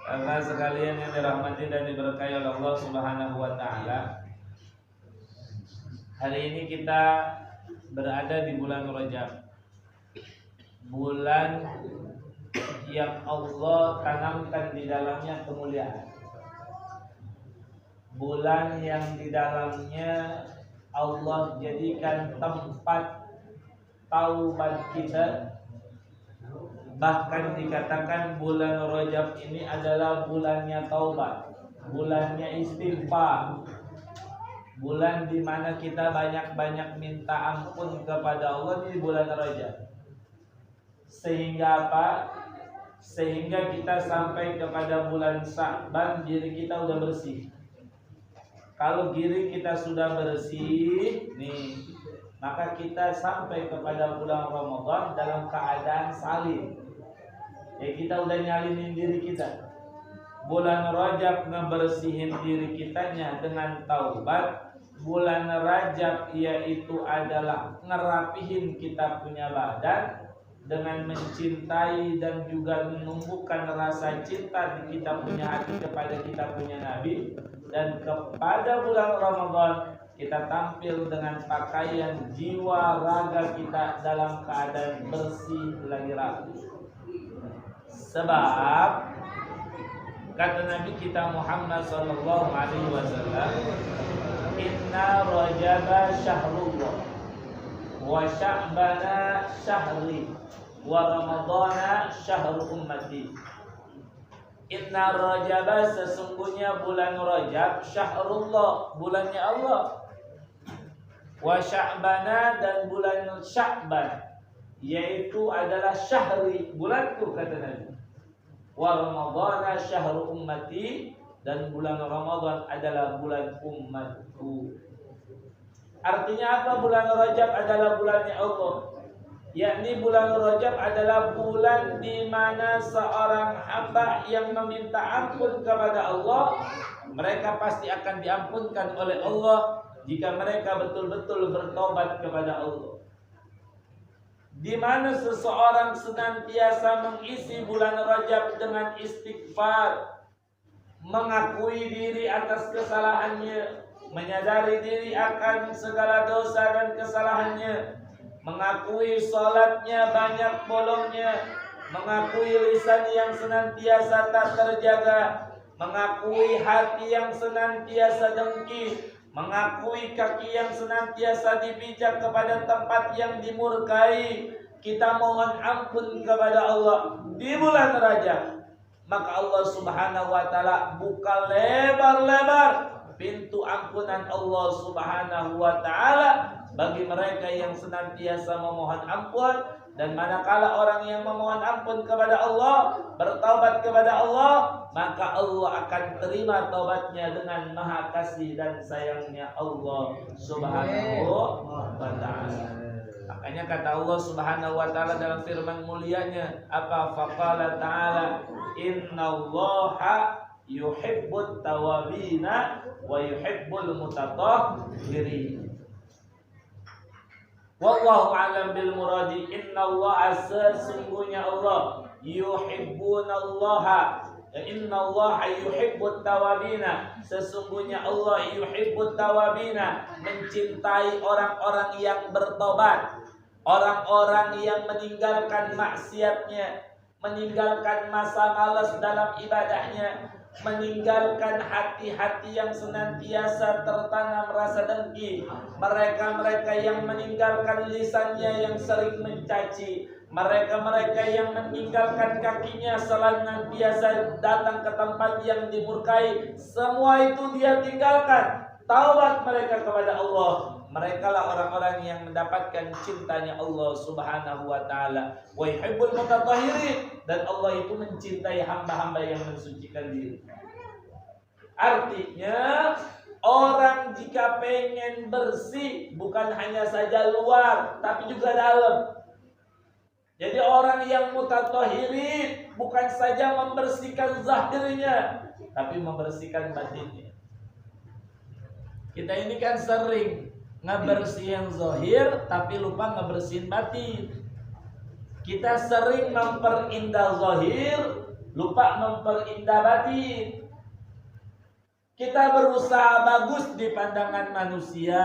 Karena sekalian yang dirahmati dan diberkahi oleh Allah Subhanahu wa taala, hari ini kita berada di bulan Rajab. Bulan yang Allah tanamkan di dalamnya kemuliaan. Bulan yang di dalamnya Allah jadikan tempat taubat kita. Bahkan dikatakan bulan Rajab ini adalah bulannya taubat, bulannya istighfar, bulan di mana kita banyak-banyak minta ampun kepada Allah di bulan Rajab. Sehingga apa? Sehingga kita sampai kepada bulan Sya'ban diri kita udah bersih. Kalau diri kita sudah bersih, nih, maka kita sampai kepada bulan Ramadan dalam keadaan salim. Ya, kita udah nyalinin diri kita. Bulan Rajab ngebersihin diri kitanya dengan taubat. Bulan Rajab yaitu adalah ngerapihin kita punya badan dengan mencintai dan juga menumbuhkan rasa cinta di kita punya hati kepada kita punya Nabi. Dan kepada bulan Ramadan kita tampil dengan pakaian jiwa raga kita dalam keadaan bersih lagi rapi. Sebab kata Nabi kita Muhammad sallallahu alaihi wasallam, inna Rajaba syahrullah wa Sya'bana syahri wa Ramadana syahru ummati. Inna Rajaba, sesungguhnya bulan Rajab, syahrullah, bulannya Allah. Wa Sya'bana, dan bulan Sya'ban, yaitu adalah syahri, bulanku, kata Nabi. Wa Ramadana syahru ummati, dan bulan Ramadan adalah bulan umatku. Artinya apa bulan Rajab adalah bulannya Allah? Yakni bulan Rajab adalah bulan di mana seorang hamba yang meminta ampun kepada Allah, mereka pasti akan diampunkan oleh Allah jika mereka betul-betul bertobat kepada Allah. Di mana seseorang senantiasa mengisi bulan Rajab dengan istighfar, mengakui diri atas kesalahannya, menyadari diri akan segala dosa dan kesalahannya, mengakui salatnya banyak bolongnya, mengakui lisan yang senantiasa tak terjaga, mengakui hati yang senantiasa dengki, mengakui kaki yang senantiasa dipijak kepada tempat yang dimurkai. Kita mohon ampun kepada Allah di bulan Rajab, maka Allah Subhanahu wa taala buka lebar-lebar pintu ampunan Allah Subhanahu wa taala bagi mereka yang senantiasa memohon ampun. Dan manakala orang yang memohon ampun kepada Allah, bertaubat kepada Allah, maka Allah akan terima taubatnya dengan maha kasih dan sayangnya Allah Subhanahu wa ta'ala. Makanya kata Allah Subhanahu wa ta'ala dalam firman mulianya, apa? Faqala ta'ala, innallaha yuhibbut tawabina wa yuhibbul mutatahhirin. Wallahu a'lam bil muradi. Innallaha, sesungguhnya Allah, yuhibbunallaha, innallaha yuhibbut tawabina, sesungguhnya Allah yuhibbut tawabina, mencintai orang-orang yang bertobat, orang-orang yang meninggalkan maksiatnya, meninggalkan masa malas dalam ibadahnya, meninggalkan hati-hati yang senantiasa tertanam rasa dengki, mereka-mereka yang meninggalkan lisannya yang sering mencaci, mereka-mereka yang meninggalkan kakinya senantiasa datang ke tempat yang dimurkai, semua itu dia tinggalkan. Taubat mereka kepada Allah, mereka lah orang-orang yang mendapatkan cintanya Allah Subhanahu wa ta'ala. Wa yuhibbul mutatahhirin, dan Allah itu mencintai hamba-hamba yang mensucikan diri. Artinya orang jika pengen bersih bukan hanya saja luar tapi juga dalam. Jadi orang yang mutatahhirin bukan saja membersihkan zahirnya tapi membersihkan batinnya. Kita ini kan sering ngebersihin zahir tapi lupa ngebersihin batin. Kita sering memperindah zahir lupa memperindah batin. Kita berusaha bagus di pandangan manusia,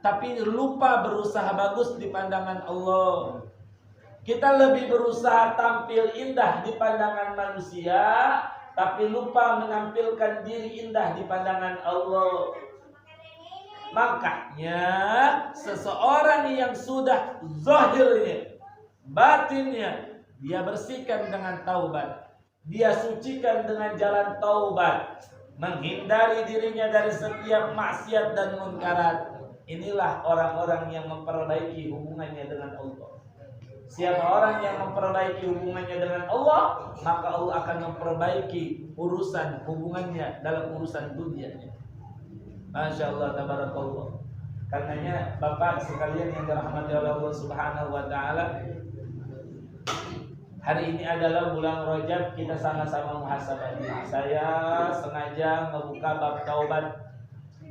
tapi lupa berusaha bagus di pandangan Allah. Kita lebih berusaha tampil indah di pandangan manusia, tapi lupa menampilkan diri indah di pandangan Allah. Makanya seseorang yang sudah zahirnya, batinnya, dia bersihkan dengan taubat, dia sucikan dengan jalan taubat, menghindari dirinya dari setiap maksiat dan munkarat. Inilah orang-orang yang memperbaiki hubungannya dengan Allah. Siapa orang yang memperbaiki hubungannya dengan Allah, maka Allah akan memperbaiki urusan hubungannya dalam urusan dunianya. Masya Allah, tabarakallah. Karenanya Bapak sekalian yang dirahmati oleh Allah Subhanahu wa Ta'ala, hari ini adalah bulan Rajab, kita sama-sama muhasabah. Saya sengaja membuka bab taubat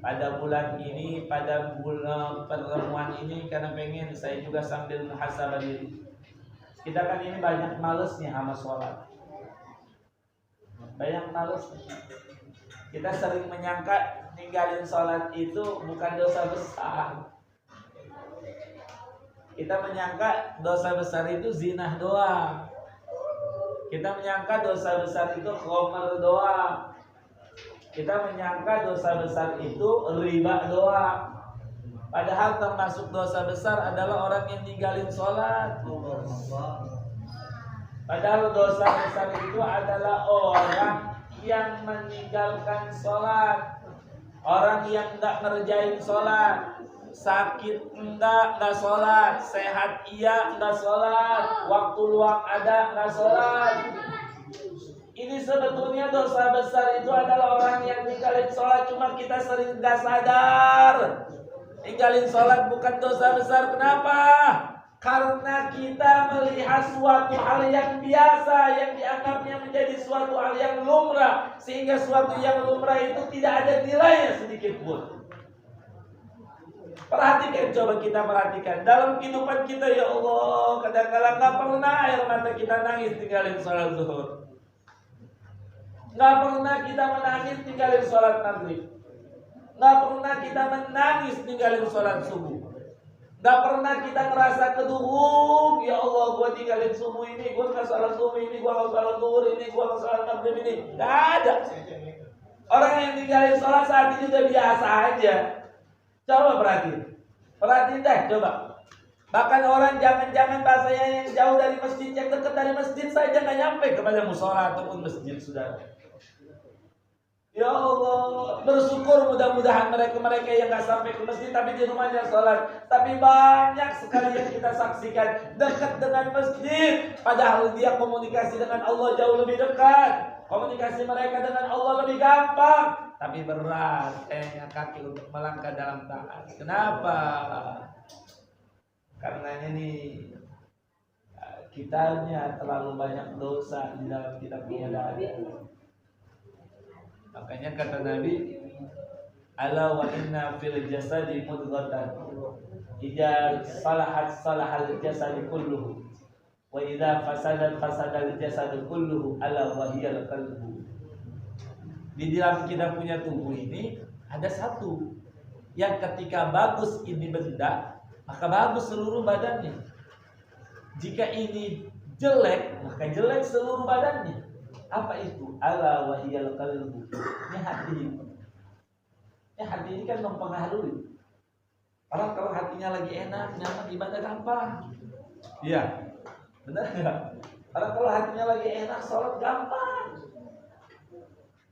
pada bulan ini, pada bulan pertemuan ini, karena pengen saya juga sambil muhasabah diri. Kita kan ini banyak malesnya sama sholat, banyak males. Kita sering menyangka ninggalin sholat itu bukan dosa besar. Kita menyangka dosa besar itu zina doang. Kita menyangka dosa besar itu khomer doang. Kita menyangka dosa besar itu riba doang. Padahal termasuk dosa besar adalah orang yang ninggalin sholat. Padahal dosa besar itu adalah orang yang meninggalkan sholat, orang yang enggak ngerjain sholat, sakit enggak sholat, sehat iya enggak sholat, waktu luang ada enggak sholat. Ini sebetulnya dosa besar itu adalah orang yang ninggalin sholat, cuma kita sering enggak sadar. Ninggalin sholat bukan dosa besar. Kenapa? Karena kita melihat suatu hal yang biasa, yang dianggapnya menjadi suatu hal yang lumrah, sehingga suatu yang lumrah itu tidak ada nilainya sedikit pun. Perhatikan, coba kita perhatikan dalam kehidupan kita, ya Allah, kadang-kadang nggak pernah air mata kita nangis tinggalin sholat zuhur, nggak pernah kita menangis tinggalin sholat maghrib, nggak pernah kita menangis tinggalin sholat subuh. Gak pernah kita ngerasa keduhuk, ya Allah, gue tinggalin subuh ini, gue gak salat subuh ini, gue gak salat zuhur ini, gue gak salat maghrib ini. Gak ada. Orang yang tinggalin sholat saat ini udah biasa aja. Coba perhatiin deh, coba. Bahkan orang jangan-jangan bahasanya yang jauh dari masjid, yang dekat dari masjid saja gak nyampe kepada musola ataupun masjid, saudara. Ya Allah, bersyukur mudah-mudahan mereka yang gak sampai ke masjid tapi di rumahnya sholat. Tapi banyak sekali yang kita saksikan dekat dengan masjid, padahal dia komunikasi dengan Allah jauh lebih dekat. Komunikasi mereka dengan Allah lebih gampang, tapi berat kaki untuk melangkah dalam taat. Kenapa? Karenanya nih, kitanya terlalu banyak dosa di dalam kitab ibadah. Makanya kata Nabi, ala wa inna fil jasadi mudghatan idza salahat salahal jasadu kulluhu wa idza fasadat fasadal jasadu kulluhu ala wa hiyal qalbu. Di dalam kita punya tubuh ini ada satu yang ketika bagus ini benda, maka bagus seluruh badannya. Jika ini jelek, maka jelek seluruh badannya. Apa itu? Ala wahiyal qalbu. Ini hati. Ini hati ini kan mempengaruhi. Orang kalau hatinya lagi enak, nyaman, ibadah gampang. Iya, benar nggak? Orang kalau hatinya lagi enak, sholat gampang.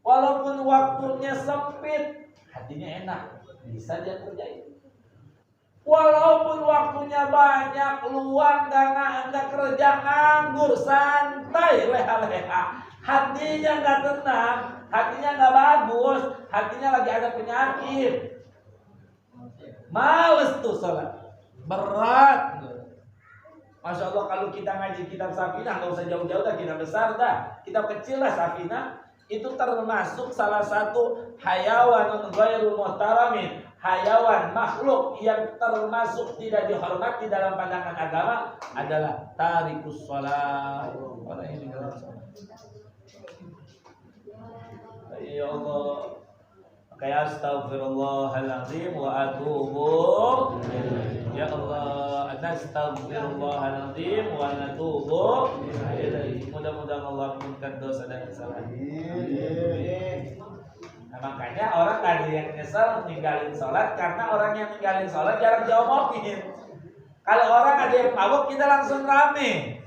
Walaupun waktunya sempit, hatinya enak, bisa dia kerjain. Walaupun waktunya banyak, luang, nggak kerja, nganggur, santai, leha-leha, hatinya nggak tenang, hatinya nggak bagus, hatinya lagi ada penyakit, males tuh sholat, berat. Masya Allah, kalau kita ngaji kitab Safinah, nggak usah jauh-jauh dah, kitab besar dah, kitab kecil lah Safinah, itu termasuk salah satu hayawan ghairu muhtaramin, hayawan makhluk yang termasuk tidak dihormati dalam pandangan agama adalah tarikus shalah, orang yang meninggalkan salat. Ya Allah. Kayak astaghfirullahaladzim wa atubu ilaih. Ya Allah, astaghfirullahaladzim wa natubu ilaih. Mudah-mudahan Allah ampunkan dosa dan kesalahan. Nah, makanya orang ada yang nyesel ninggalin sholat karena orang yang ninggalin sholat jarang diomongin. Kalau orang ada yang mabuk, kita langsung rame.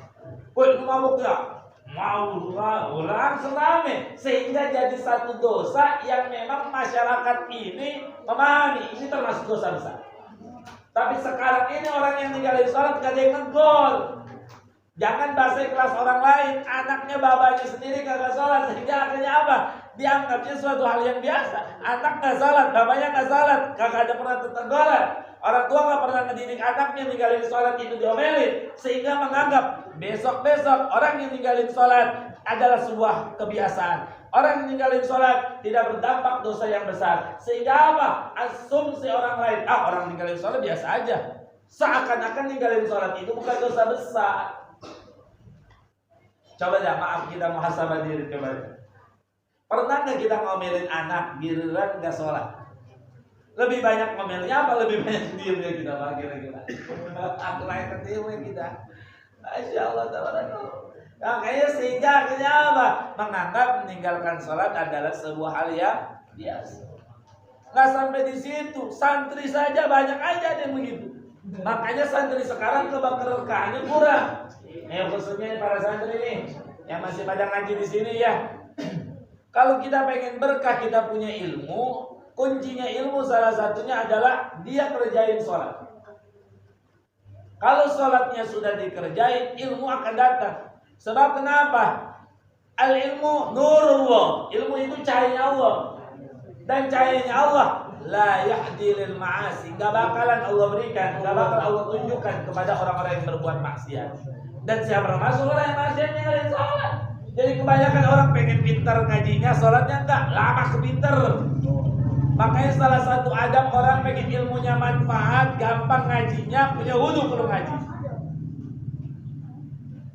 Woi, mabuk ya? Mau langsung rame, sehingga jadi satu dosa yang memang masyarakat ini memahami ini termasuk dosa besar. Tapi sekarang ini orang yang ninggalin sholat gak ada yang negor. Jangan bahasa kelas orang lain, anaknya babanya sendiri kagak sholat, sehingga akhirnya apa? Dianggapnya suatu hal yang biasa. Anak gak sholat, babanya gak sholat, kagak ada pernah teguran. Orang tua gak pernah ngedidik anaknya ninggalin sholat itu diomelin, sehingga menganggap besok-besok orang yang ninggalin sholat adalah sebuah kebiasaan. Orang yang ninggalin sholat tidak berdampak dosa yang besar. Sehingga apa? Asumsi orang lain, orang ninggalin sholat biasa aja. Seakan-akan ninggalin sholat itu bukan dosa besar. Coba dah, maaf kita muhasabah diri coba. Pernah nggak kita ngomelin anak giliran nggak sholat? Lebih banyak ngomelnya apa lebih banyak diamnya kita pak kira-kira? Aku lain ketimbang kita. Masya Allah, tabarakallah. Makanya sehingga akhirnya apa? Menganggap meninggalkan sholat adalah sebuah hal yang biasa. Nggak sampai di situ, santri saja banyak aja yang begitu. Makanya santri sekarang keberkahannya kurang. Khususnya para santri nih yang masih pada ngaji di sini ya. Kalau kita pengen berkah, kita punya ilmu, kuncinya ilmu salah satunya adalah dia kerjain sholat. Kalau sholatnya sudah dikerjain, ilmu akan datang. Sebab kenapa? Al-ilmu nurullah. Ilmu itu cahaya Allah. Dan cahayanya Allah la yahdilil ma'asi. Gak bakalan Allah berikan, gak bakal Allah tunjukkan kepada orang-orang yang berbuat maksiat. Dan siapa masuk orang yang maksiatnya nggak sholat. Jadi kebanyakan orang pengen pintar ngajinya, sholatnya enggak, lama kepinter. Makanya salah satu adab orang pengen ilmunya manfaat, gampang ngajinya, punya wudu kalau ngaji.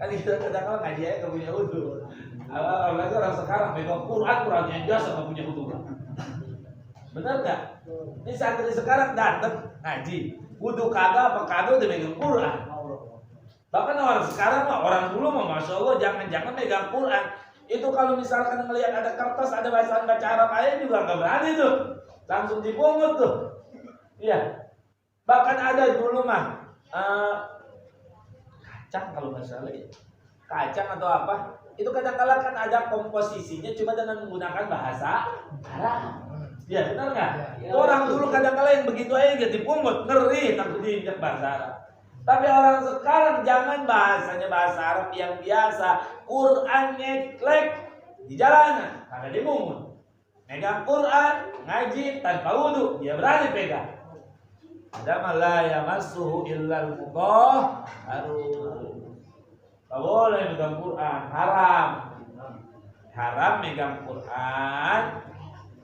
Kan kita kadang-kadang ngaji aja nggak punya wudu. Apalagi orang sekarang pegang Quran, Qurannya jasa nggak punya wudu. Benar nggak? Ini santri sekarang datang ngaji, wudu kagak apa kagak udah megang Quran. Bahkan orang sekarang mah, orang dulu mah masya Allah jangan-jangan megang Quran. Itu kalau misalkan melihat ada kertas, ada bacaan baca Arab aja juga nggak berani tuh, langsung dipungut tuh. Iya. Bahkan ada dulu mah kacang kalau nggak salah ya, kacang atau apa, itu kadang-kala kan ada komposisinya cuma dengan menggunakan bahasa Arab. Iya benar nggak? Ya, orang dulu kadang-kala yang begitu aja nggak dipungut, ngeri takut diinjak bahasa Arab. Tapi orang sekarang jangan bahasanya bahasa Arab yang biasa, Quran ngeklek di jalanan, karena dimungut. Megang Quran, ngaji tanpa wudu, dia berani pegang. Ada malah yamassuhu illal mutahharun. Tak boleh megang Quran, haram. Haram megang Quran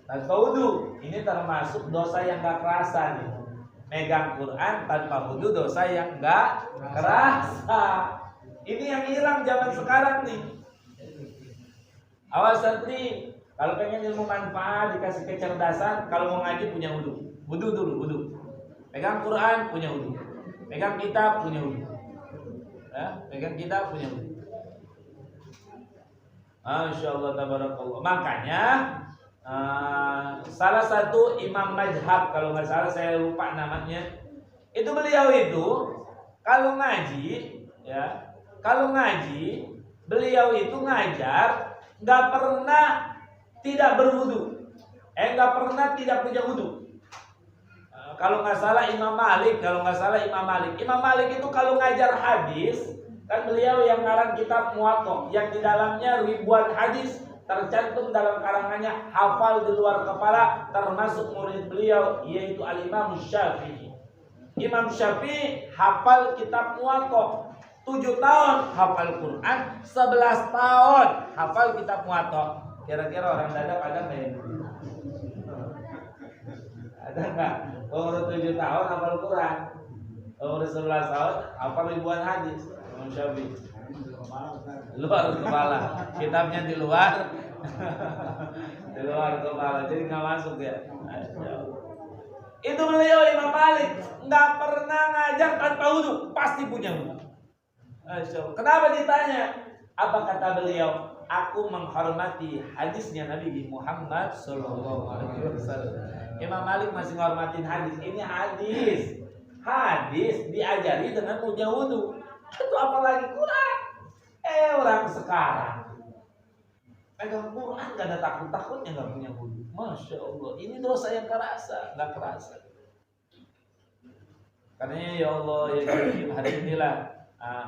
tanpa wudu. Ini termasuk dosa yang gak kerasa nih. Megang Quran tanpa wudu dosa yang enggak kerasa. Ini yang hilang zaman sekarang nih. Awas santri, kalau pengen ilmu manfaat dikasih kecerdasan, kalau mau ngaji punya wudu. Wudu dulu, wudu. Pegang Quran punya wudu. Pegang kitab punya wudu. Ya, pegang kitab punya wudu. Masya Allah, tabarakallah. Makanya salah satu imam mazhab, kalau nggak salah saya lupa namanya, itu beliau itu kalau ngaji ya, kalau ngaji beliau itu ngajar nggak pernah tidak berwudu, nggak pernah tidak punya wudu. Kalau nggak salah Imam Malik, Imam Malik itu kalau ngajar hadis, kan beliau yang ngarang kitab Muwatta yang di dalamnya ribuan hadis tercantum dalam karangannya, hafal di luar kepala, termasuk murid beliau yaitu Al-Imam Syafi'i. Imam Syafi'i hafal kitab Muwatta 7 tahun hafal Quran, 11 tahun hafal kitab Muwatta. Kira-kira orang dadap ada nggak ya? Ada nggak? Umur 7 tahun hafal Quran, umur 11 tahun hafal ribuan hadis. Imam Syafi'i luar kepala, kitabnya di luar. Di luar kepala, jadi nggak masuk ya. Itu beliau Imam Malik nggak pernah ngajar tanpa wudu, pasti punya wudu. Kenapa ditanya? Apa kata beliau? Aku menghormati hadisnya Nabi Muhammad Sallallahu Alaihi Wasallam. Imam Malik masih menghormatin hadis. Ini hadis diajari dengan punya wudu. Itu apalagi Quran. Orang sekarang pegang Quran gak ada takut-takutnya gak punya wudu. Masya Allah, ini dosa yang kerasa, gak kerasa. Karena ya Allah ya Karim, hari inilah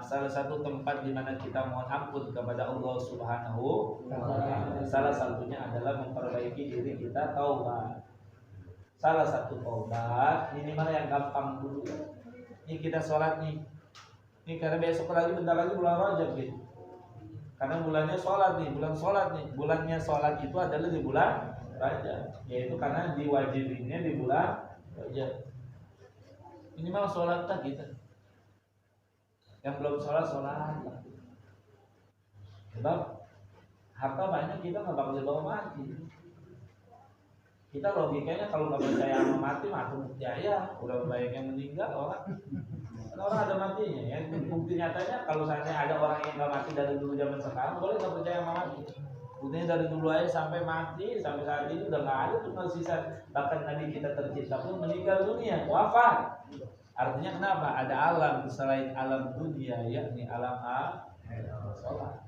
salah satu tempat di mana kita mohon ampun kepada Allah Subhanahu wa Ta'ala. Salah satunya adalah memperbaiki diri kita, taubat. Salah satu taubat minimal yang gampang dulu. Ini kita sholat nih. Ini karena besok lagi bentar lagi bulan Rajab gitu. Karena bulannya sholat nih, bulan sholat nih. Bulannya sholat itu adalah di bulan Rajab, yaitu karena diwajibinnya di bulan Rajab. Minimal sholat tak kita. Yang belum sholat lah. Sebab harta banyak kita nggak bakal dibawa mati. Kita logikanya kalau nggak percaya sama mati percaya. Udah banyak yang meninggal orang. Orang ada matinya ya. Bukti nyatanya kalau misalnya ada orang yang nggak mati dari dulu zaman sekarang, boleh nggak percaya sama mati. Buktinya dari dulu aja sampai mati sampai saat ini udah nggak ada tuh sisa. Bahkan Nabi kita tercipta pun meninggal dunia, wafat. Artinya kenapa? Ada alam selain alam dunia, yakni alam sholat.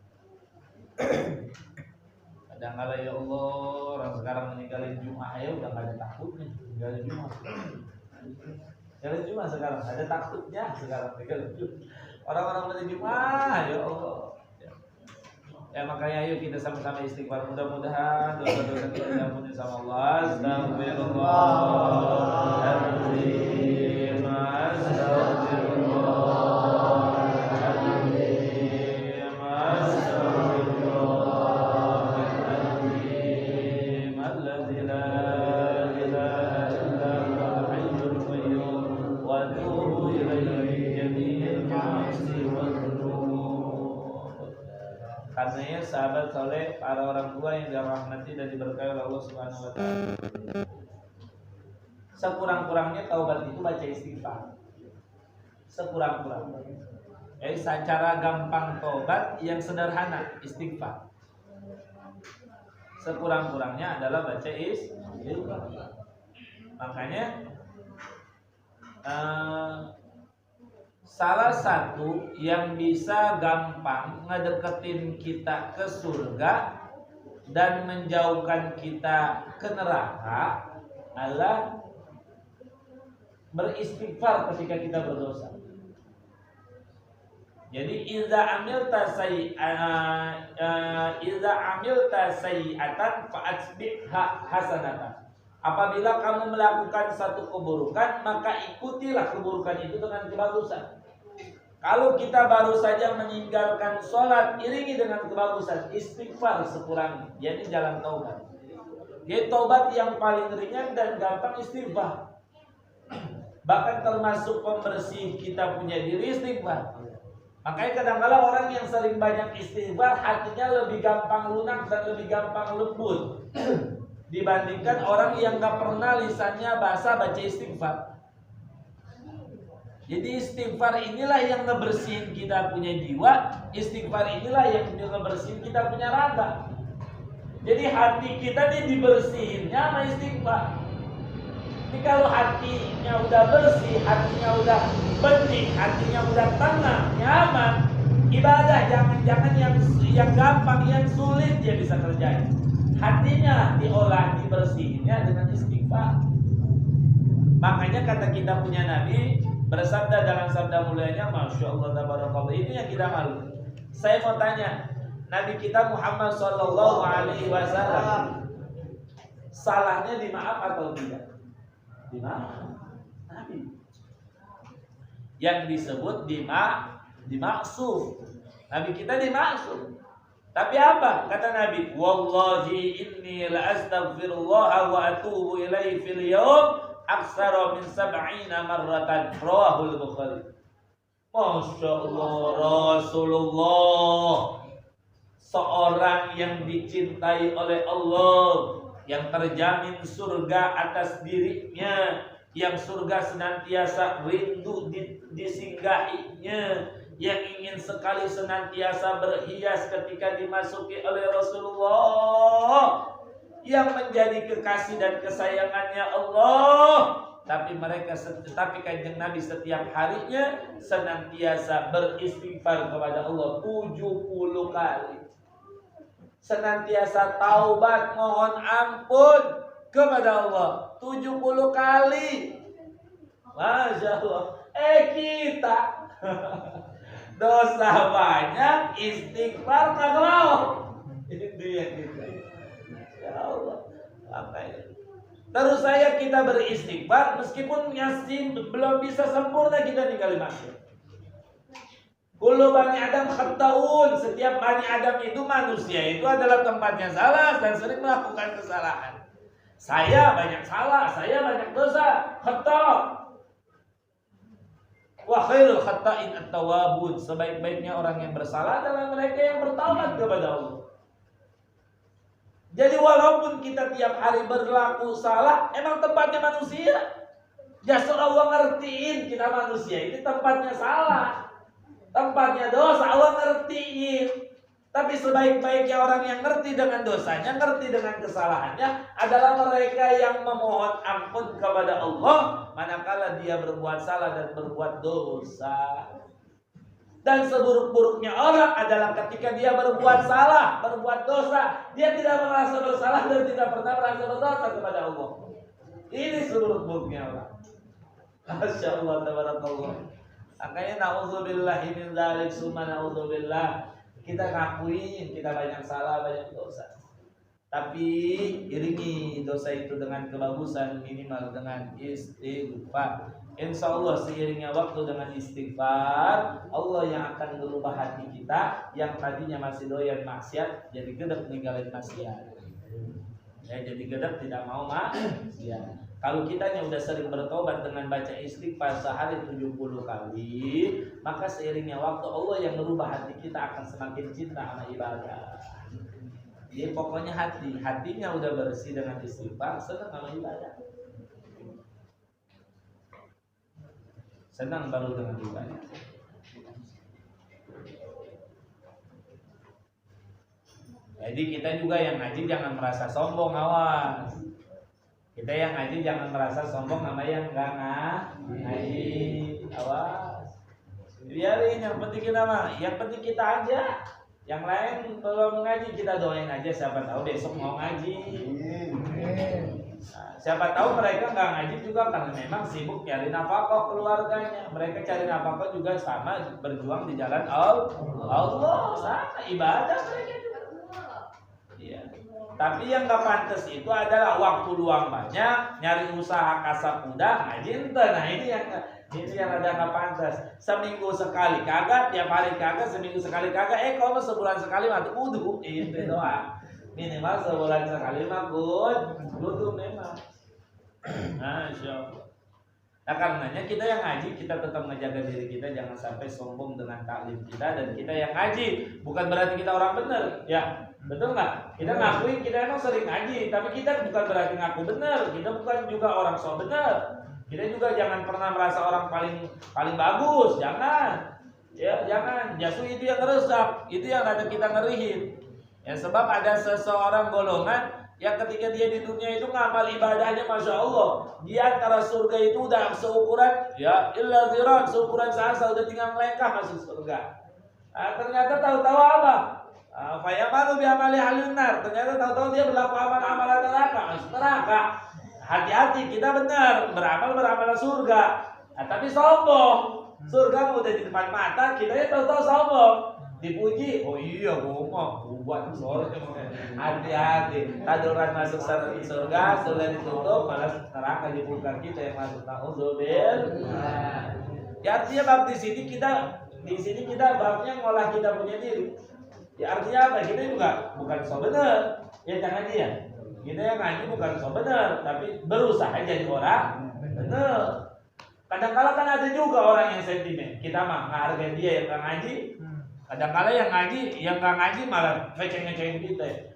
Kadang-kala ya Allah, orang sekarang meninggalin Jumat ya udah nggak ada takutnya, meninggalin Jumat. Meninggalin Jumat sekarang ada takutnya sekarang meninggalin Jumat. Orang-orang meninggalin Jumat, ya Allah. Ya makanya ayo kita sama-sama istighfar, mudah-mudahan dosa-dosa kita diampuni sama Allah. Astagfirullahaladzim. Karenanya sahabat soleh, para orang tua yang dirahmati dan diberkahi oleh Allah Subhanahu wa Ta'ala, sekurang-kurangnya taubat itu baca istighfar. Sekurang-kurangnya. Secara gampang taubat yang sederhana istighfar. Sekurang-kurangnya adalah baca istighfar. Makanya salah satu yang bisa gampang ngedeketin kita ke surga dan menjauhkan kita ke neraka adalah beristighfar ketika kita berdosa. Jadi idza amilta sayyi'atan fa'atbi'ha hasanatan. Apabila kamu melakukan satu keburukan, maka ikutilah keburukan itu dengan kebagusan. Kalau kita baru saja meninggalkan sholat, iringi dengan kebagusan, istighfar sekurangnya. Jadi jalan taubat. Jadi taubat yang paling ringan dan gampang istighfar. Bahkan termasuk pembersih kita punya diri istighfar. Makanya kadang-kadang orang yang sering banyak istighfar hatinya lebih gampang lunak dan lebih gampang lembut dibandingkan orang yang gak pernah lisannya basah baca istighfar. Jadi istighfar inilah yang ngebersihin kita punya jiwa, istighfar inilah yang ngebersihin kita punya raga. Jadi hati kita nih dibersihinnya sama istighfar. Jadi kalau hatinya udah bersih, hatinya udah bening, hatinya udah tenang, nyaman, ibadah jangan-jangan yang gampang, yang sulit dia bisa kerjain. Hatinya diolah, dibersihinnya dengan istighfar. Makanya kata kita punya Nabi bersabda dalam sabda mulianya, Masya Allah tabarakallah, ini yang kita malu. Saya mau tanya, Nabi kita Muhammad Sallallahu Alaihi Wasallam salahnya dimaaf atau tidak? Dimaaf. Nabi yang disebut dimaksud. Nabi kita dimaksud. Tapi apa? Kata Nabi, wallahi inni la astaghfirullah wa atubu ilaihi fil yawm aksara min 70 marratan. Rawahul Bukhari. Masya Allah, Rasulullah seorang yang dicintai oleh Allah, yang terjamin surga atas dirinya, yang surga senantiasa rindu disinggahinya, yang ingin sekali senantiasa berhias ketika dimasuki oleh Rasulullah, yang menjadi kekasih dan kesayangannya Allah. Tapi Kanjeng Nabi setiap harinya senantiasa beristighfar kepada Allah 70 kali. Senantiasa taubat mohon ampun kepada Allah 70 kali. Masya Allah. Kita dosa banyak, istighfar kagak mau. Ini dia kita. Ya Allah. Apa ini? Terus kita beristighfar meskipun Yasin belum bisa sempurna, kita tinggal masuk. Kullu bani Adam khata'un, setiap bani Adam itu manusia itu adalah tempatnya salah dan sering melakukan kesalahan. Saya banyak salah, saya banyak dosa, khata'. Wa khairul khata'in at-tawwabun, sebaik-baiknya orang yang bersalah adalah mereka yang bertaubat kepada Allah. Jadi walaupun kita tiap hari berlaku salah, emang tempatnya manusia. Justru Allah ngertiin kita manusia, ini tempatnya salah, tempatnya dosa, Allah ngertiin. Tapi sebaik-baiknya orang yang ngerti dengan dosanya, ngerti dengan kesalahannya adalah mereka yang memohon ampun kepada Allah manakala dia berbuat salah dan berbuat dosa. Dan seburuk-buruknya orang adalah ketika dia berbuat salah, berbuat dosa, dia tidak merasa bersalah dan tidak pernah merasa berdosa kepada Allah. Ini seburuk-buruknya orang. Masya Allah, tabarakallah. Makanya na'udzubillahi min dzalik, summa na'udzubillah. Kita ngakuin kita banyak salah, banyak dosa. Tapi iringi dosa itu dengan kebagusan, minimal dengan istighfar. Insya Allah seiringnya waktu dengan istighfar, Allah yang akan merubah hati kita yang tadinya masih doyan maksiat jadi gedek ninggalin maksiat. Ya, jadi gedek tidak mau maksiat. Kalau kitanya udah sering bertobat dengan baca istighfar sehari 70 kali, maka seiringnya waktu Allah yang merubah hati kita akan semakin cinta sama ibadah. Jadi pokoknya hatinya udah bersih dengan istighfar, senang sama ibadah. Senang baru dengan ibadah. Jadi kita juga yang ngaji jangan merasa sombong, awas. Kita yang ngaji jangan merasa sombong sama yang enggak ngaji, awas. Biarin, yang penting kita mah, yang penting kita aja. Yang lain belum ngaji kita doain aja, siapa tahu besok mau ngaji. Nah, siapa tahu mereka nggak ngaji juga karena memang sibuk cari nafkah keluarganya. Mereka cari nafkah juga sama berjuang di jalan Allah, sama ibadah mereka juga. Iya. Tapi yang nggak pantas itu adalah waktu luang banyak, nyari usaha kasar muda ngaji. Nah ini yang ada nggak pantas. Seminggu sekali kagak, tiap hari kagak, seminggu sekali kagak. Kalau sebulan sekali mah kudu itu doang. Minimal sebulan sekali mah kudu memang. Masya Allah. Nah karenanya kita yang ngaji, kita tetap menjaga diri kita, jangan sampai sombong dengan taklim kita. Dan kita yang ngaji bukan berarti kita orang benar, ya betul nggak? Kita ngakuin kita emang sering ngaji, tapi kita bukan berarti ngaku benar. Kita bukan juga orang sok benar. Kita juga jangan pernah merasa orang paling bagus, jangan. Ya jangan. Justru itu yang ngerusak, itu yang ada kita ngerihin. Ya sebab ada seseorang golongan yang ketika dia di dunia itu ngamal ibadahnya Masya Allah, di antara surga itu udah seukuran ya illa ziran, seukuran sasa, udah tinggal melangkah masuk surga. Nah, ternyata tahu-tahu apa? Fayamanu bi amali ahlin nar. Ternyata tahu-tahu dia berlaku amalan neraka, masuk neraka. Hati-hati, kita benar beramal surga. Nah, tapi sombong. Surga udah di depan mata, kita ya tahu-tahu sombong. Dipuji, oh iya gua buat soalnya. Hati-hati, taduran masuk surga sudah ditutup, malah neraka dibuka kita yang masuk. Nauzubillah. Ya artinya bab di sini kita babnya ngolah kita punya diri. Ya artinya apa? Kita juga bukan so bener. Ya jangan dia. Kita yang ngaji bukan so bener, tapi berusaha jadi orang bener. Kadang-kala kan ada juga orang yang sentimen. Kita mah ngehargain dia yang nggak ngaji. Kadang-kala yang nggak ngaji malah ngeceng-ngecengin kita.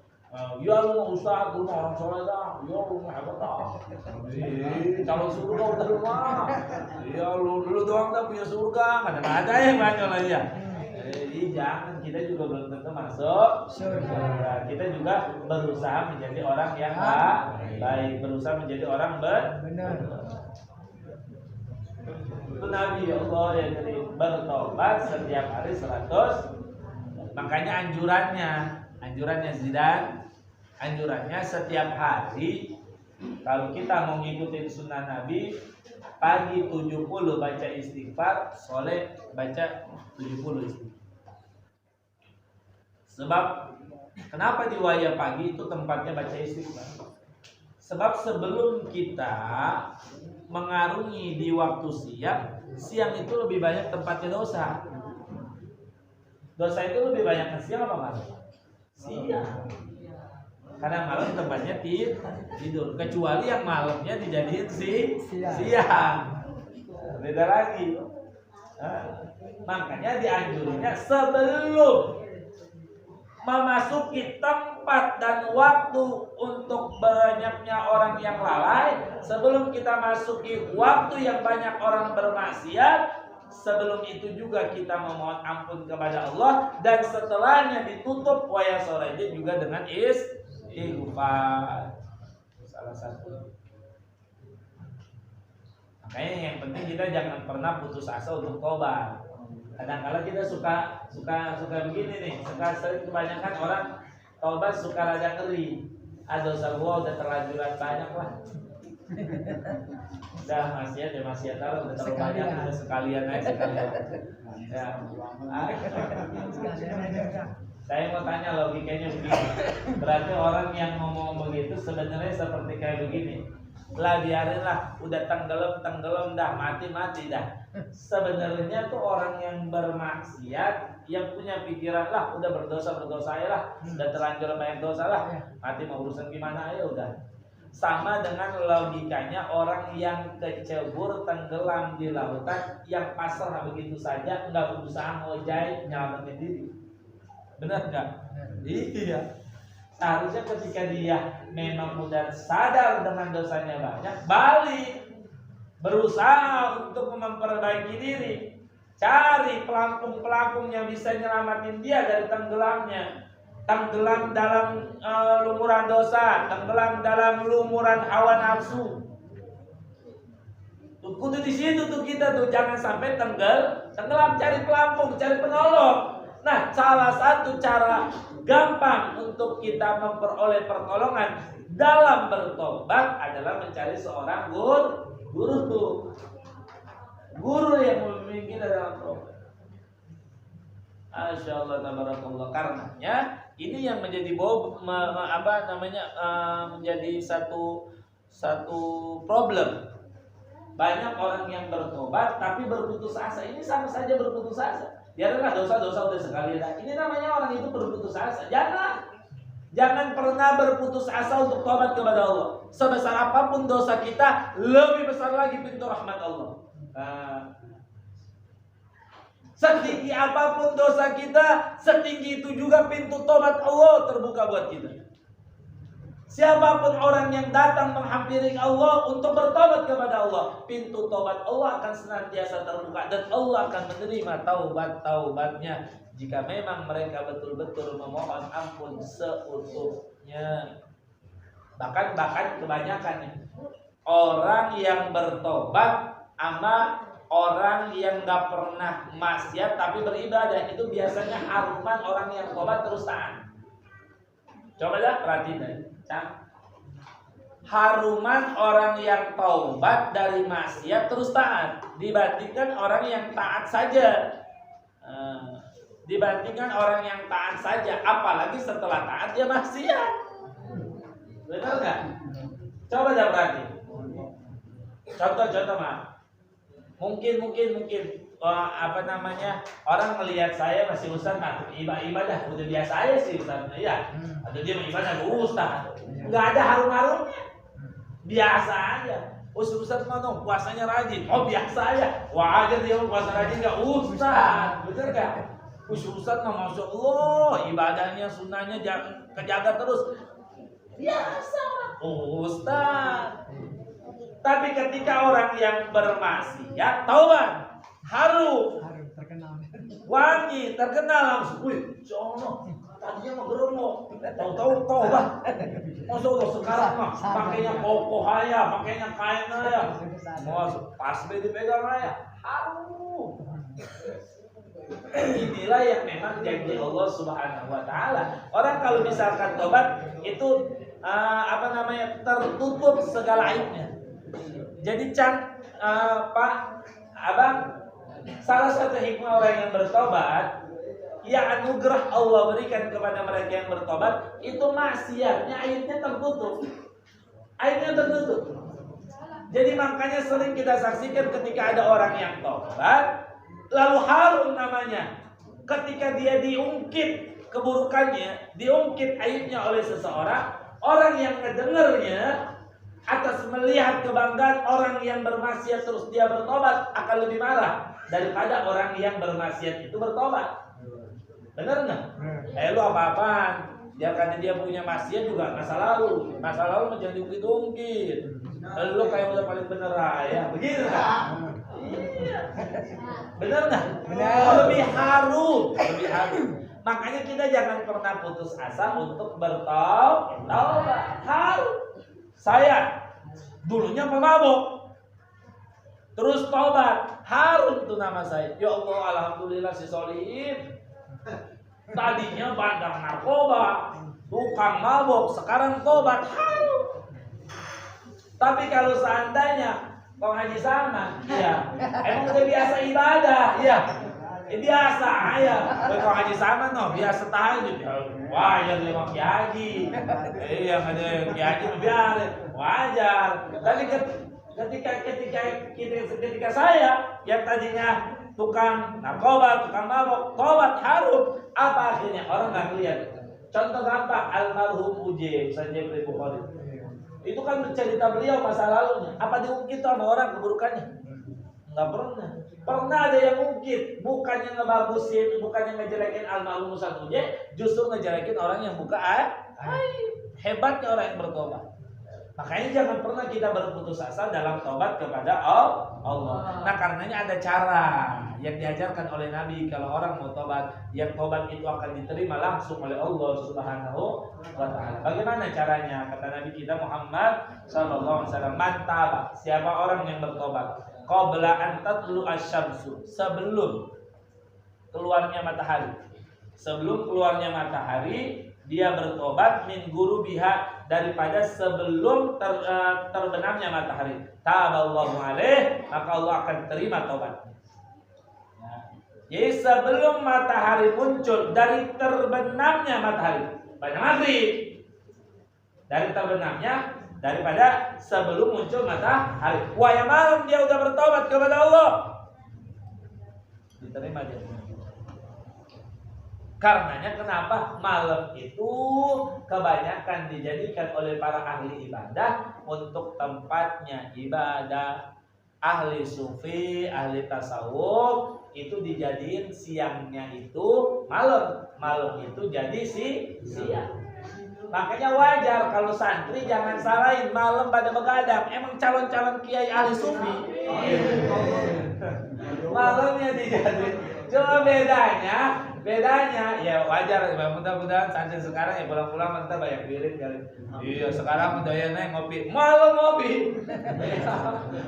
Ya lu mau ustaz, lu mau orang soleh dah, ya lu mau hebat dah. Calon surga udah lu mah. Ya lu doang dah punya surga, ada yang banyak lah ya. Jadi jangan, kita juga belum tentu masuk surga. Kita juga berusaha menjadi orang yang baik, berusaha menjadi orang benar. Itu Nabi Allah yang bertobat setiap hari 100. Makanya anjurannya Zidan, anjurannya setiap hari kalau kita mau ngikutin sunnah Nabi, pagi 70 baca istighfar, sore baca 70 istighfar. Sebab kenapa di waya pagi itu tempatnya baca istighfar? Sebab sebelum kita mengarungi di waktu siang itu lebih banyak tempatnya dosa. Dosa itu lebih banyak siang apa malam? Siang. Karena malam tempatnya tidur. Kecuali yang malamnya dijadiin siang. Beda lagi. Makanya dianjurnya sebelum memasuki tempat dan waktu untuk banyaknya orang yang lalai, sebelum kita masuki waktu yang banyak orang bermaksiat, sebelum itu juga kita memohon ampun kepada Allah, dan setelahnya ditutup waya sorenya juga dengan istighfar. Salah satu. Makanya yang penting kita jangan pernah putus asa untuk tobat. Kadang-kadang kita suka begini nih, sering kebanyakan orang taubat suka rada ngeri. Dosa gua udah terlanjuran banyak lah. Udah maksiat udah terlalu banyak, udah sekalian. Ya. Saya mau tanya logikanya begini. Berarti orang yang ngomong begitu sebenarnya seperti kayak begini. Lah biarinlah, udah tenggelam dah, mati dah. Sebenarnya tuh orang yang bermaksiat, yang punya pikiran lah udah berdosa ya lah, udah terlanjur banyak dosa lah, mati mau urusan gimana ya udah. Sama dengan logikanya orang yang kecebur tenggelam di lautan, yang pasrah begitu saja, nggak berusaha ngojai nyelamatin diri. Benar nggak? Iya. Seharusnya ketika dia memang udah sadar dengan dosanya banyak, balik, berusaha untuk memperbaiki diri, cari pelampung yang bisa nyelamatin dia dari tenggelamnya, tenggelam dalam lumuran dosa, tenggelam dalam lumuran hawa nafsu. Kudu di situ tuh kita tuh jangan sampai tenggelam, cari pelampung, cari penolong. Nah, salah satu cara gampang untuk kita memperoleh pertolongan dalam bertobat adalah mencari seorang guru yang membimbing kita dalam tobat. Masya Allah, tabarakallah. Karenanya ini yang menjadi menjadi satu problem. Banyak orang yang bertobat tapi berputus asa. Ini sama saja berputus asa. Biarlah dosa-dosa udah sekali dah. Ini namanya orang itu berputus asa. Jangan pernah berputus asa untuk tobat kepada Allah. Sebesar apapun dosa kita, lebih besar lagi pintu rahmat Allah. Setinggi apapun dosa kita, setinggi itu juga pintu tobat Allah terbuka buat kita. Siapapun orang yang datang menghampiri Allah untuk bertobat kepada Allah, pintu tobat Allah akan senantiasa terbuka dan Allah akan menerima taubatnya jika memang mereka betul-betul memohon ampun seutuhnya. Bahkan kebanyakan orang yang bertobat sama orang yang gak pernah maksiat tapi beribadah itu biasanya haruman orang yang tobat terus taat. Coba dah perhatiin. Haruman orang yang taubat dari maksiat terus taat dibandingkan orang yang taat saja. Apalagi setelah taat dia maksiat. Benar nggak? Coba dah perhati. Contoh mah. Mungkin orang melihat saya masih ustaz ibadah udah biasa aja sih ustaz. Iya. Atau dia ibadah ustaz. Enggak ada harum-harumnya. Biasa aja. Ustaz mana puasanya rajin. Oh biasa aja. Wah aja dia puasa rajin enggak ustaz. Betul enggak? Ustaz mah masya Allah ibadahnya sunnahnya kejaga terus. Biasa, Ustaz. Tapi ketika orang yang bermaksiat taubat, harum, wangi, terkenal langsung. Wih, sono tadinya mah geremo, tahu-tahu taubat. Masuk sekarang mah pakainya koko haya, pakainya kain haya. Mau tasbih dipegang haya, harum. Inilah yang memang janji Allah Subhanahu wa taala. Orang kalau misalkan tobat itu tertutup segala aibnya. Jadi Pak Abang, salah satu hikmah orang yang bertobat, yang anugerah Allah berikan kepada mereka yang bertobat, itu maksiatnya aibnya tertutup. Aibnya tertutup. Jadi makanya sering kita saksikan ketika ada orang yang tobat, lalu harum namanya. Ketika dia diungkit keburukannya, diungkit aibnya oleh seseorang, orang yang ngedengernya atas melihat kebanggaan orang yang bermaksiat terus dia bertobat akan lebih marah daripada orang yang bermaksiat itu bertobat. Bener nggak? Lu apa-apaan? Dia karena dia punya maksiat juga masa lalu menjadi diungkit-ungkit. Lu kayak udah paling bener ya, begitu nggak? Iya. Bener nggak? Lebih harum. Makanya kita jangan pernah putus asa untuk bertobat. Harum. Saya dulunya pemabuk, terus tobat, harum tuh nama saya. Ya Allah, alhamdulillah si Solihin. Tadinya bandar narkoba, tukang mabuk, sekarang tobat, harum. Tapi kalau seandainya Bang Haji Salman, ya emang udah biasa ibadah, ya. Biasa ya, Bang Haji Salman no biasa tahajud. Wah, ya dia mau kiai. Yang ada yang kiai biarin, wajar. Tapi ketika saya yang tadinya tukang narkoba, tukang mabok, tobat harum, apa akhirnya orang nggak lihat. Contoh gampang, almarhum Uje, Sanjay Bukhari. Itu kan cerita beliau masa lalunya. Apa diungkit sama orang keburukannya? Nggak pernah. Pernah ada yang ungkit, bukannya ngebagusin, bukannya ngejelekin almarhum Ustaz Uje, justru ngejelekin orang yang buka aib. Hebatnya orang yang bertobat. Makanya jangan pernah kita berputus asa dalam tobat kepada Allah. Nah, karenanya ada cara yang diajarkan oleh Nabi kalau orang mau tobat, yang tobat itu akan diterima langsung oleh Allah Subhanahu wa taala. Bagaimana caranya? Kata Nabi kita Muhammad sallallahu alaihi wasallam, "Man taba," siapa orang yang bertobat, qabla an tatlu asy-syamsu, sebelum keluarnya matahari. Sebelum keluarnya matahari, dia bertobat min gurubiha, daripada sebelum terbenamnya matahari. Taballahu alaih, maka Allah akan terima tobatnya. Jadi sebelum matahari muncul, dari terbenamnya matahari pada maghrib, dari terbenamnya, daripada sebelum muncul matahari. Wah, malam dia udah bertobat kepada Allah, diterima dia. Karenanya kenapa malam itu kebanyakan dijadikan oleh para ahli ibadah untuk tempatnya ibadah. Ahli sufi, ahli tasawuf itu dijadiin siangnya itu malam, malam itu jadi siang. Makanya wajar kalau santri jangan salahin malam pada begadang. Emang calon-calon kiai ahli sufi malamnya dijadiin. Cuma bedanya ya wajar, mudah-mudahan santri sekarang ya pulang-pulang mentah banyak wirid kali. Iya, sekarang doyannya ngopi, malam ngopi.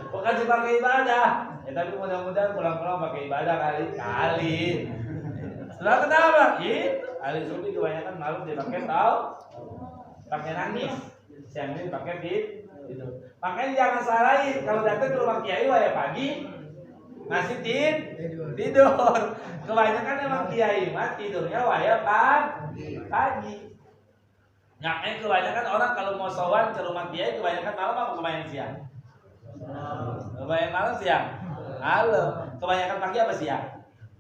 Bukan sebagai ibadah. Ya tapi mudah-mudahan pulang-pulang pakai ibadah kali. Setelah kenapa? Ahli sufi kebanyakan malam dipakai pakai nangis. Siang ini pakai gitu. Makanya jangan salahin kalau datang ke rumah kiai ya pagi masih tidur. Kebanyakan emang kiai mah tidurnya waya pagi. Nah, kebanyakan orang kalau mau sowan ke rumah kiai kebanyakan malam apa kebanyakan siang? Kebanyakan malam siang. Malam. Kebanyakan pagi apa siang?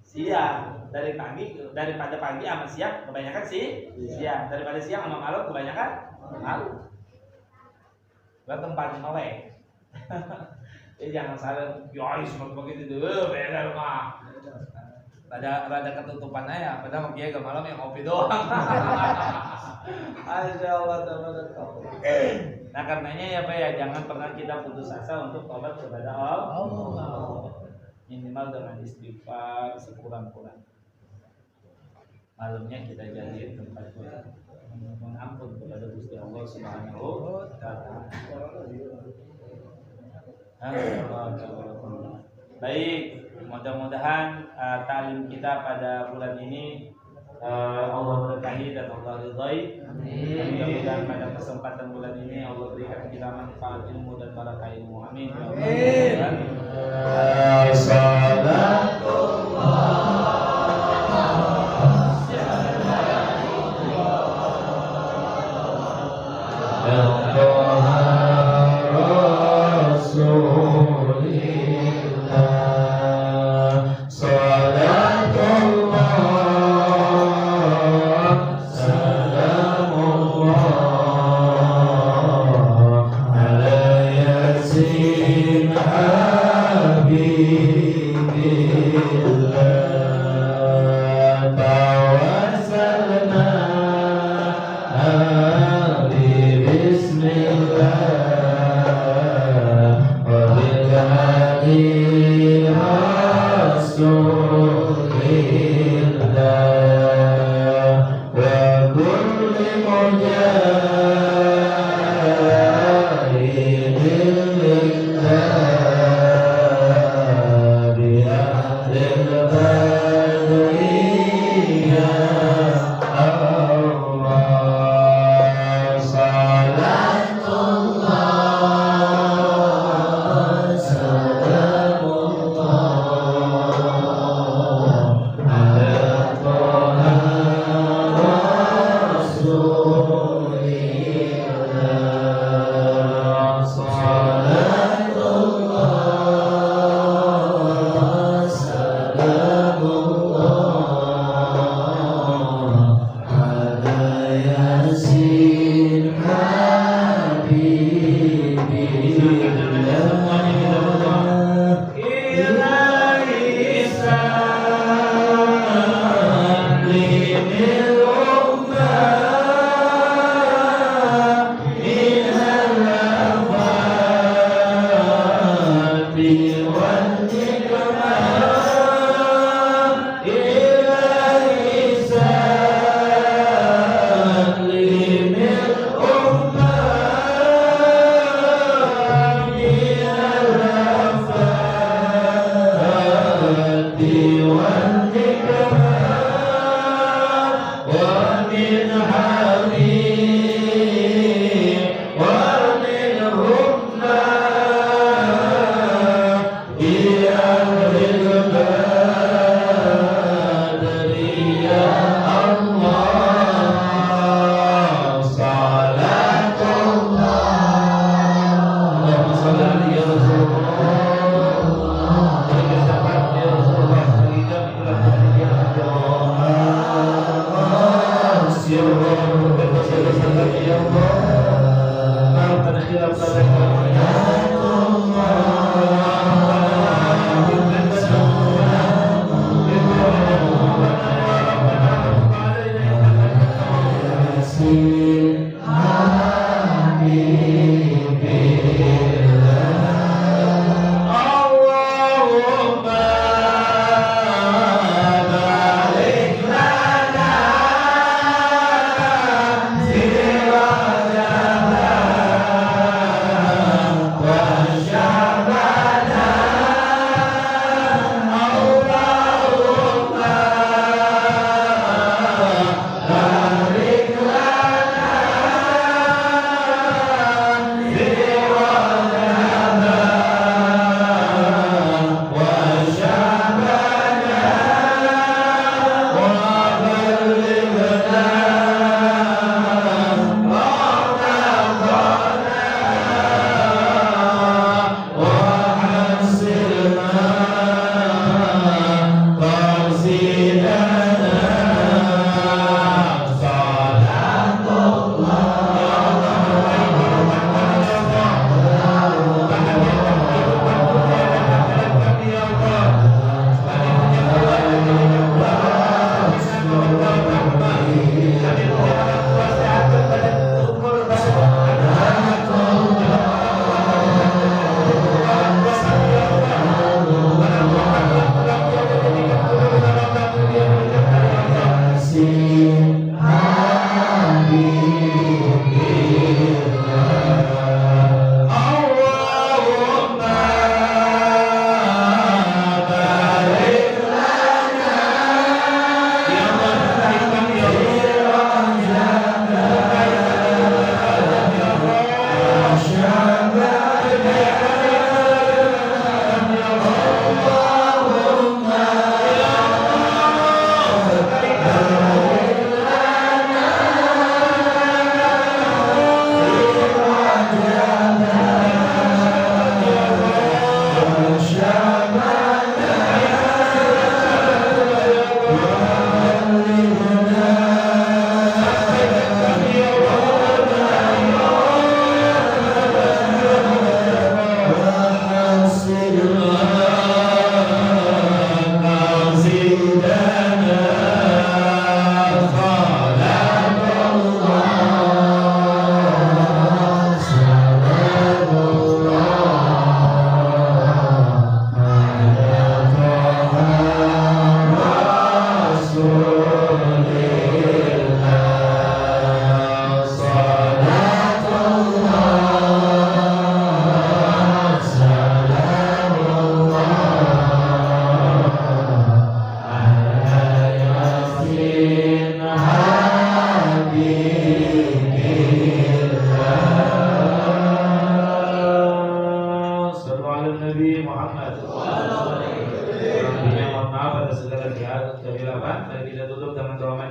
Siang. Daripada pagi sama siang kebanyakan siang. Daripada siang sama malam kebanyakan malam. Buat tempatnya melek. Jadi jangan salah, ya semua begitu tuh, beda rumah. rada ketutupan aja, padahal kiai ke malam yang ngopi doang. Masya Allah, nah karenanya ya Pak ya, jangan pernah kita putus asa untuk tobat kepada Allah. Minimal dengan istighfar sekurang-kurang. Malamnya kita jadiin tempat mengampun kepada Gusti Allah Subhanahu wa taala. Baik, mudah-mudahan ta'lim kita pada bulan ini Allah berkahi dan Allah ridhai. Mudah-mudahan pada kesempatan bulan ini Allah berikan kita manfaat ilmu dan barakah ilmu. Amin ya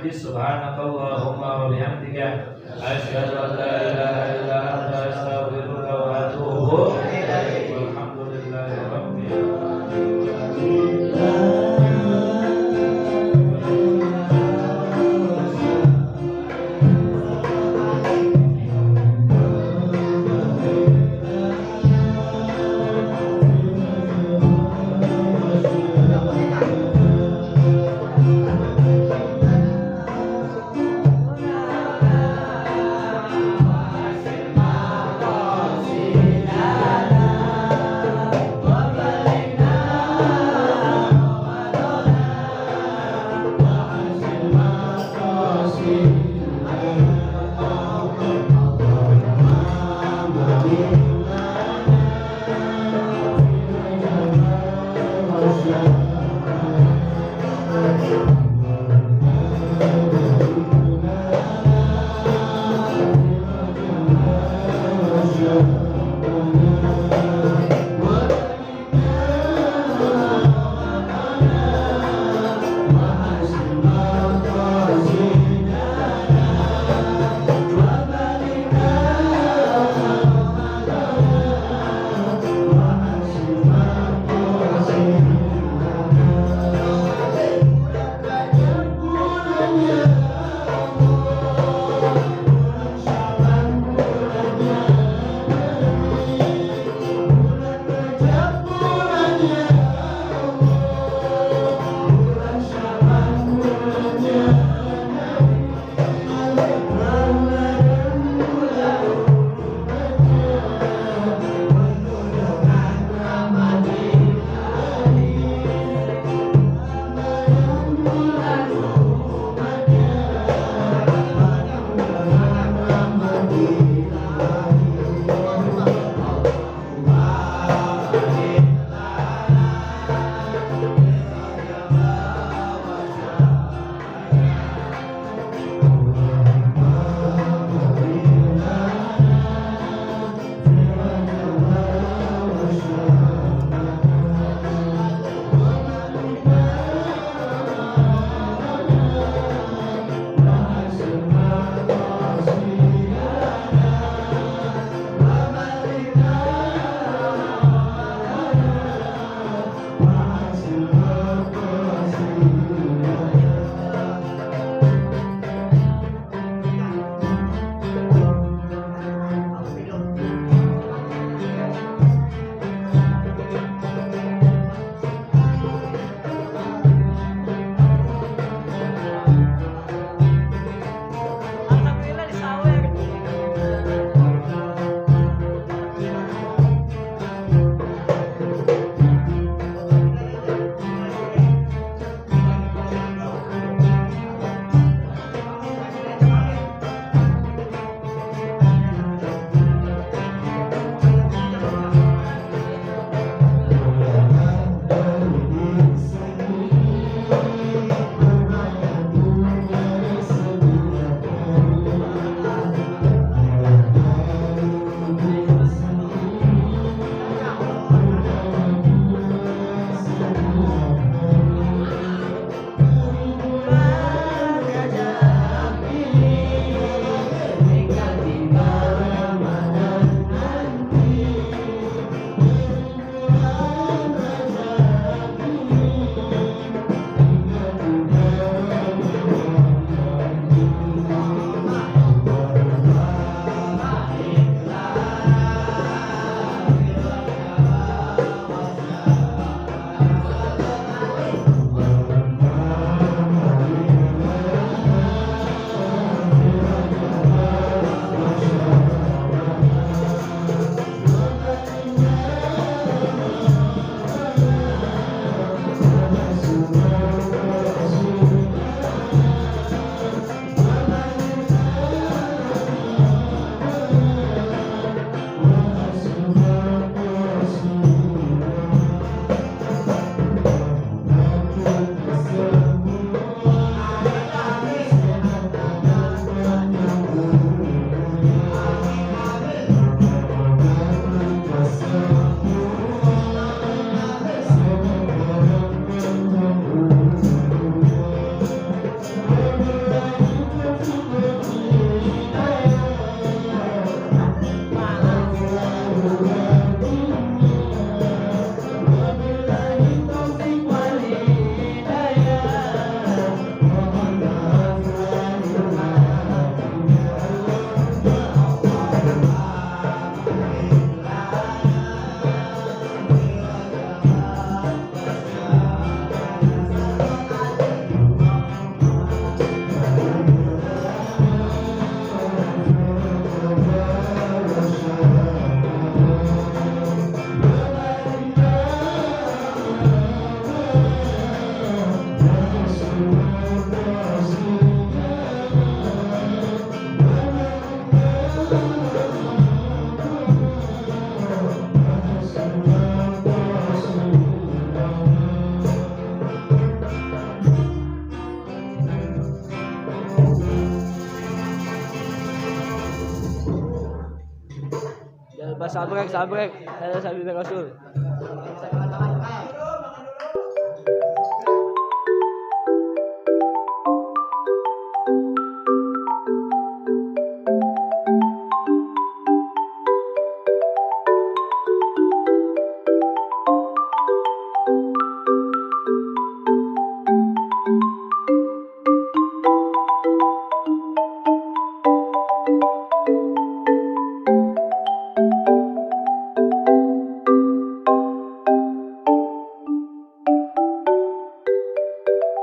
bihamdi subhanakallahumma wa bihamdika asyhadu an la ilaha illa anta astaghfiruka wa atubu ilaik. Walhamdulillahi rabbil Sabrek, sabrek. Sabrek Rasul.